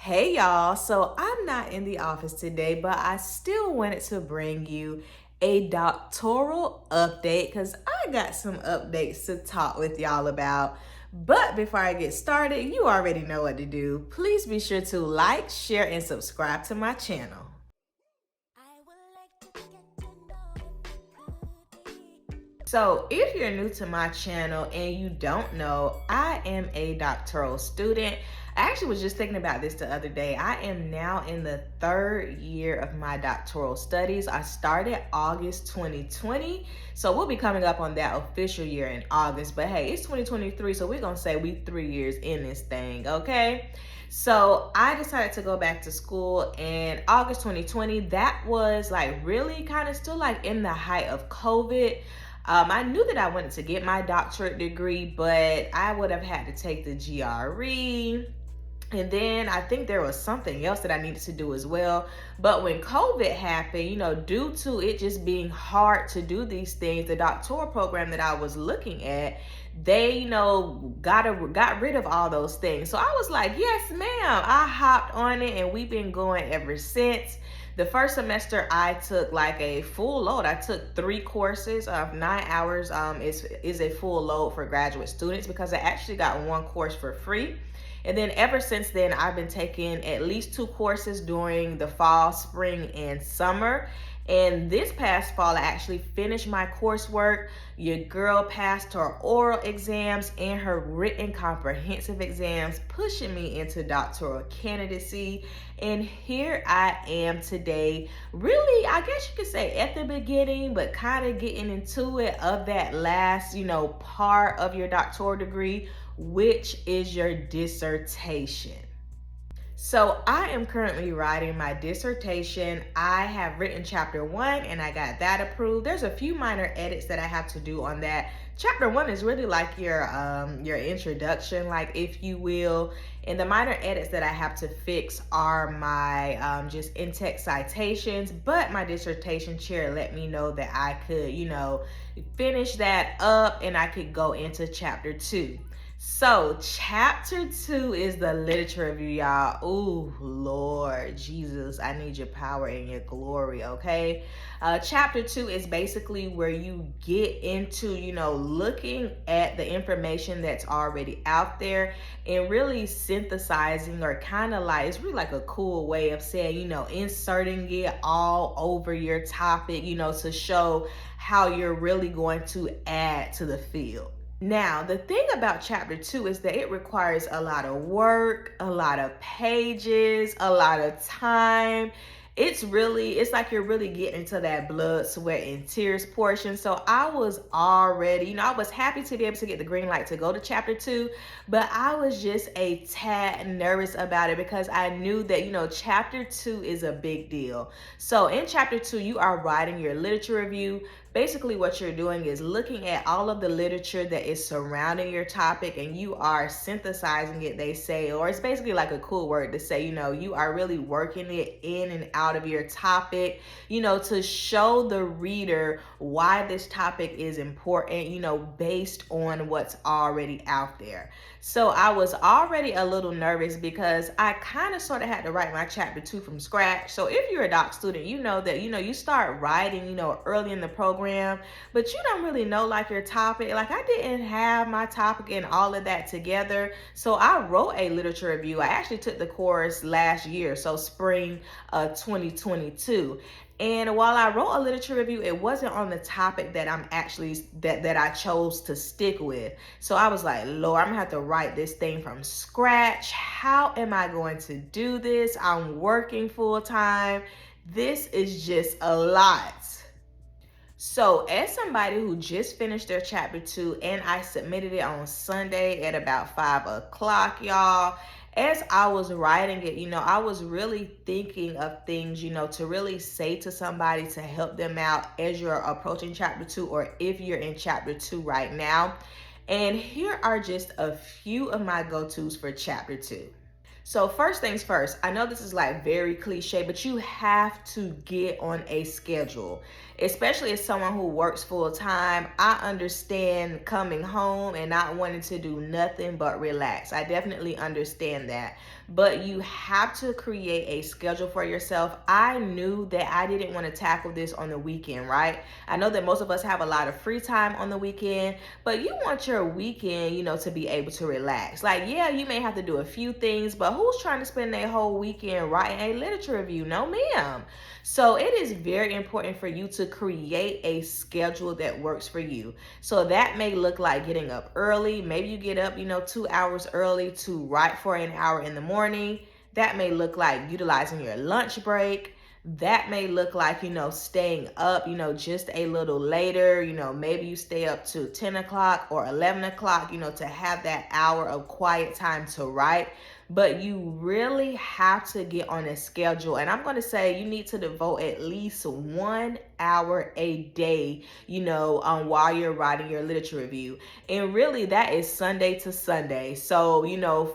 Hey y'all, so I'm not in the office today, but I still wanted to bring you a doctoral update because I got some updates to talk with y'all about. But before I get started, you already know what to do. Please be sure to like, share, and subscribe to my channel. So if you're new to my channel and you don't know, I am a doctoral student. I actually was just thinking about this the other day. I am now in the third year of my doctoral studies. I started August 2020, so we'll be coming up on that official year in August. But hey, it's 2023, so we're gonna say we 3 years in this thing, okay? So I decided to go back to school in August 2020. That was like really kind of still like in the height of COVID. I knew that I wanted to get my doctorate degree, but I would have had to take the GRE. And then I think there was something else that I needed to do as well. But when COVID happened, due to it just being hard to do these things, the doctoral program that I was looking at, they, got rid of all those things. So I was like, yes, ma'am. I hopped on it and we've been going ever since. The first semester I took like a full load. I took 3 courses of 9 hours. Is a full load for graduate students because I actually got 1 course for free. And then ever since then, I've been taking at least 2 courses during the fall, spring, and summer. And this past fall, I actually finished my coursework. Your girl passed her oral exams and her written comprehensive exams, pushing me into doctoral candidacy. And here I am today, really, I guess you could say at the beginning, but kind of getting into it of that last, part of your doctoral degree, which is your dissertation. So I am currently writing my dissertation. I have written chapter 1 and I got that approved. There's a few minor edits that I have to do on that. Chapter 1 is really like your introduction, like if you will. And the minor edits that I have to fix are my just in-text citations. But my dissertation chair let me know that I could, finish that up and I could go into chapter 2. So chapter 2 is the literature review, y'all. Ooh, Lord Jesus, I need your power and your glory, okay? Chapter 2 is basically where you get into, looking at the information that's already out there and really synthesizing, or kind of like, it's really like a cool way of saying, inserting it all over your topic, to show how you're really going to add to the field. Now, the thing about chapter 2 is that it requires a lot of work, a lot of pages, a lot of time. It's like you're really getting into that blood, sweat, and tears portion. So I was already, I was happy to be able to get the green light to go to chapter 2, but I was just a tad nervous about it because I knew that, chapter 2 is a big deal. So in chapter 2, you are writing your literature review. Basically, what you're doing is looking at all of the literature that is surrounding your topic and you are synthesizing it, they say, or it's basically like a cool word to say, you are really working it in and out of your topic, to show the reader why this topic is important, based on what's already out there. So I was already a little nervous because I kind of sort of had to write my chapter 2 from scratch. So if you're a doc student, you know that, you start writing, early in the program, but you don't really know like your topic. Like I didn't have my topic and all of that together. So I wrote a literature review. I actually took the course last year, so spring 2022. And while I wrote a literature review, it wasn't on the topic that I'm actually, that I chose to stick with. So I was like, Lord, I'm gonna have to write this thing from scratch. How am I going to do this? I'm working full time. This is just a lot. So as somebody who just finished their chapter 2 and I submitted it on Sunday at about 5 o'clock, y'all, as I was writing it, I was really thinking of things, to really say to somebody to help them out as you're approaching chapter 2 or if you're in chapter 2 right now. And here are just a few of my go-tos for chapter 2. So first things first, I know this is like very cliche, but you have to get on a schedule, especially as someone who works full time. I understand coming home and not wanting to do nothing but relax. I definitely understand that. but you have to create a schedule for yourself. I knew that I didn't want to tackle this on the weekend, right? I know that most of us have a lot of free time on the weekend, but you want your weekend, to be able to relax. Like, yeah, you may have to do a few things, but who's trying to spend their whole weekend writing a literature review? No, ma'am. So it is very important for you to create a schedule that works for you. So that may look like getting up early. Maybe you get up, 2 hours early to write for an hour in the morning. That may look like utilizing your lunch break. That may look like, staying up, just a little later. Maybe you stay up to 10 o'clock or 11 o'clock, to have that hour of quiet time to write. But you really have to get on a schedule. And I'm going to say you need to devote at least 1 hour a day, while you're writing your literature review. And really that is Sunday to Sunday. So,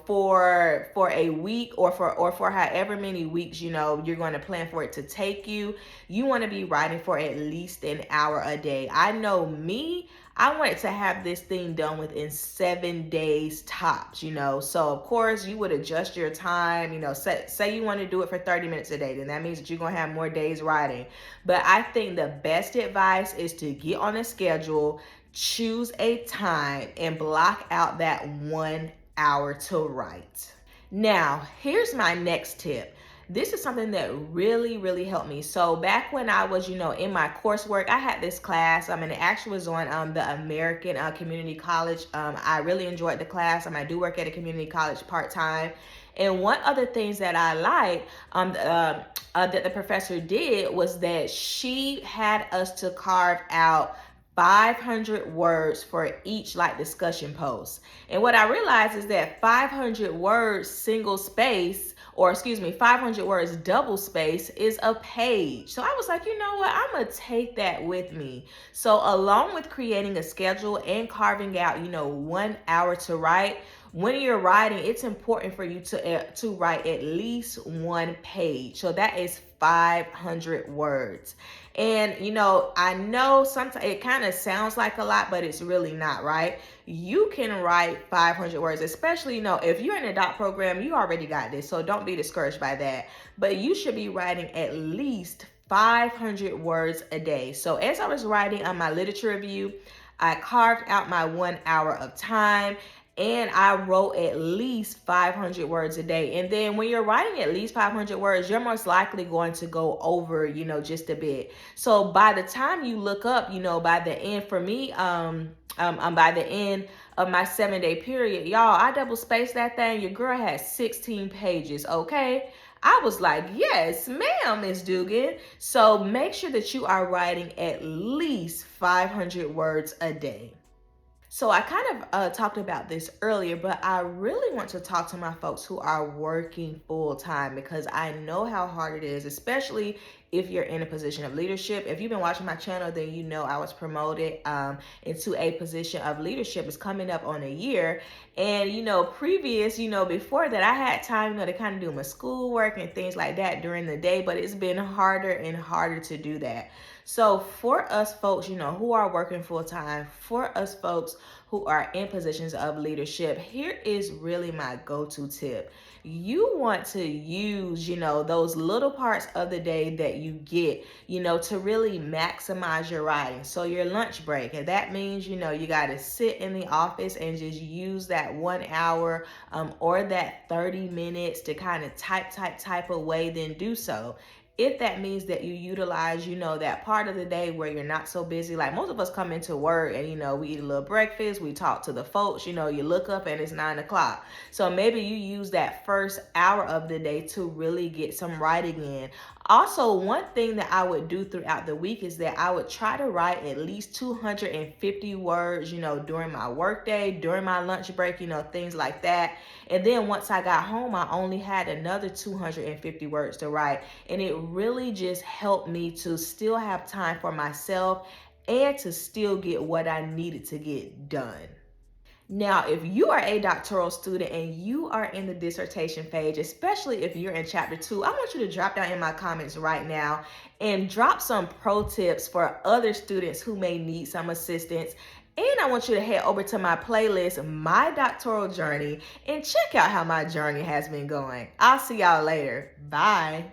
for a week or for however many weeks, you're going to plan for it to take you, you want to be writing for at least an hour a day. I know me, I wanted to have this thing done within 7 days tops, So of course you would adjust your time, say you want to do it for 30 minutes a day, then that means that you're going to have more days writing. But I think the best advice is to get on a schedule, choose a time, and block out that 1 hour to write. Now, here's my next tip. This is something that really, really helped me. So back when I was, in my coursework, I had this class, and it actually was on the American Community College. I really enjoyed the class. I do work at a community college part-time. And one of the things that I liked that the professor did was that she had us to carve out 500 words for each discussion post. And what I realized is that 500 words single space, 500 words double space is a page. So I was like, you know what? I'm going to take that with me. So along with creating a schedule and carving out, 1 hour to write, when you're writing, it's important for you to write at least one page. So that is 500 words. And, I know sometimes it kind of sounds like a lot, but it's really not, right? You can write 500 words, especially, if you're in a doc program, you already got this. So don't be discouraged by that. But you should be writing at least 500 words a day. So as I was writing on my literature review, I carved out my 1 hour of time, and I wrote at least 500 words a day. And then when you're writing at least 500 words, you're most likely going to go over, just a bit. So by the time you look up, by the end, for me, by the end of my 7-day period, y'all, I double spaced that thing. Your girl had 16 pages, okay? I was like, yes, ma'am, Miss Dugan. So make sure that you are writing at least 500 words a day. So I kind of talked about this earlier, but I really want to talk to my folks who are working full time, because I know how hard it is, especially if you're in a position of leadership. If you've been watching my channel, then you know I was promoted into a position of leadership. It's coming up on a year. And, before that, I had time, to kind of do my schoolwork and things like that during the day, but it's been harder and harder to do that. So for us folks, who are working full time, for us folks who are in positions of leadership, here is really my go-to tip. You want to use, those little parts of the day that you get, to really maximize your writing. So your lunch break, and that means, you got to sit in the office and just use that 1 hour or that 30 minutes to kind of type away, then do so. If that means that you utilize, that part of the day where you're not so busy, like most of us come into work and, we eat a little breakfast, we talk to the folks, you look up and it's 9 o'clock. So maybe you use that first hour of the day to really get some writing in. Also, one thing that I would do throughout the week is that I would try to write at least 250 words, during my workday, during my lunch break, things like that. And then once I got home, I only had another 250 words to write. And it really just helped me to still have time for myself and to still get what I needed to get done. Now, if you are a doctoral student and you are in the dissertation phase, especially if you're in chapter 2, I want you to drop down in my comments right now and drop some pro tips for other students who may need some assistance. And I want you to head over to my playlist, My Doctoral Journey, and check out how my journey has been going. I'll see y'all later. Bye.